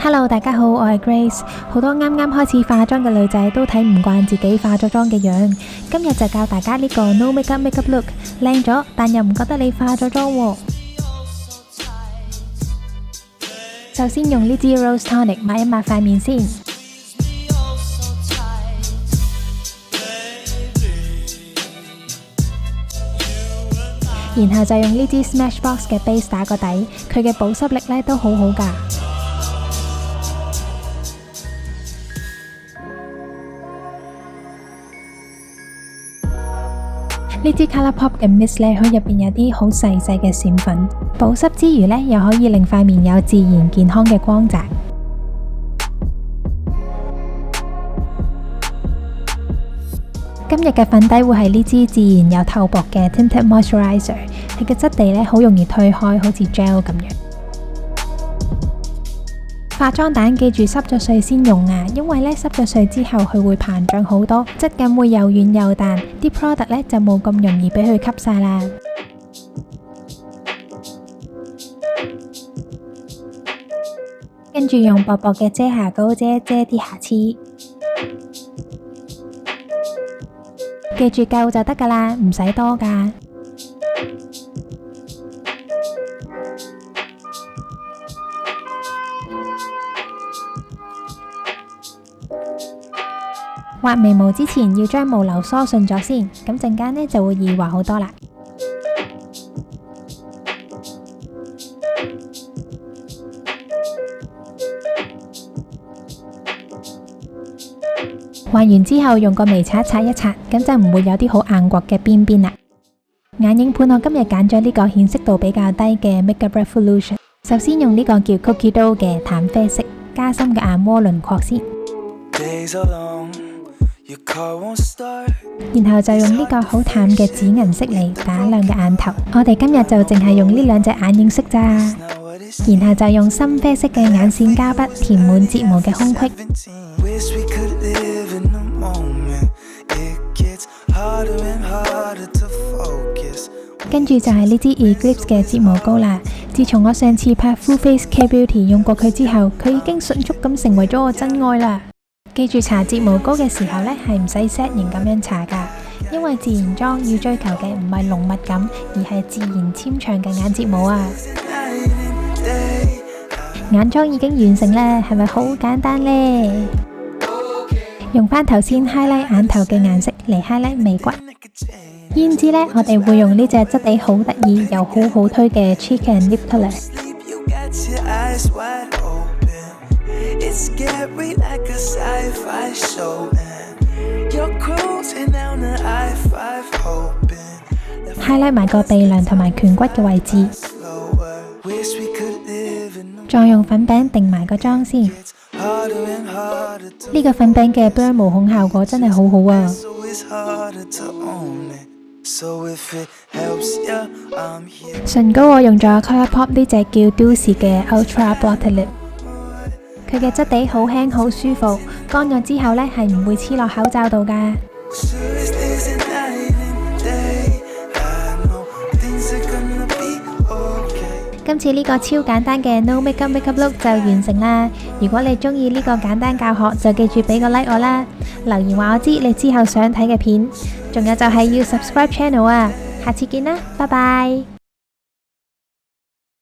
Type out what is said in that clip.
Hello， 大家好，我係 Grace。好多啱啱開始化妝嘅女仔都睇唔慣自己化咗妝嘅樣，今日就教大家呢個 No Makeup Makeup Look， 靚咗但又唔覺得你化咗妝喎。首先用呢支 Rose Tonic 抹一抹塊面先，然後就用呢支 Smashbox 嘅 base 打個底，佢嘅保濕力呢都好好㗎。呢支 Colourpop 嘅 Mist 呢，佢入邊有啲好細細嘅閃粉，保濕之餘呢，又可以令塊面有自然健康嘅光澤。今日嘅粉底會係呢支自然又透薄嘅 Tinted Moisturizer， 佢嘅質地呢好容易退開，好似 gel 咁樣。化妝蛋記住濕咗水先用啊，因為呢濕咗水之後佢會膨脹好多，質感會又軟又彈，啲 product 呢就冇咁容易俾佢吸晒啦。跟住用薄薄嘅遮瑕膏遮一遮啲瑕疵，記住夠就得噶啦，唔使多噶。畫眉毛之前要將毛流梳順咗先，咁陣間呢就會易畫好多啦。畫完之後用個眉刷刷一刷，咁就唔會有啲好硬刮嘅邊邊啦。眼影盤我今日揀咗呢個顯色度比較低嘅 Makeup Revolution。首先用呢個叫 Cookie Dough 嘅淡啡色，加深個眼窩輪廓先。然後就用呢個好淡嘅紫銀色嚟打亮嘅眼頭。我哋今日就淨係用呢兩隻眼影色咋。然後就用深啡色嘅眼線膠筆填滿睫毛嘅空隙。跟住就係呢支 Eclipse 嘅睫毛膏啦。自從我上次拍 Full Face K Beauty 用過佢之後，佢已經迅速咁成為咗我真愛啦。記住搽睫毛膏嘅時候呢，係唔使 set 型咁樣搽噶，因為自然妝要追求嘅唔係濃密感，而係自然纖長嘅眼睫毛啊。眼妝已經完成啦，係咪好簡單呢？用翻頭先 highlight 眼頭嘅顏色嚟 highlight 眉骨。胭脂呢，我哋會用呢隻質地好得意又好好推嘅 Cheek and Lip Color。highlight 埋個鼻梁同埋顴骨嘅位置，再用粉餅定埋個妝先。呢個粉餅嘅 blur 毛孔效果真係好好啊！唇膏我用咗 Colourpop 呢隻叫 Dulce 嘅 Ultra Blotted Lip， 佢嘅質地好輕好舒服，乾咗之後呢係唔會黐落口罩度噶。今次呢個超簡單嘅 No Makeup Makeup Look 就完成啦。如果你中意呢個簡單教學，就記住俾個 like 我啦，留言話我知你之後想睇嘅片，仲有就係要 subscribe channel 啊。下次見啦，拜拜。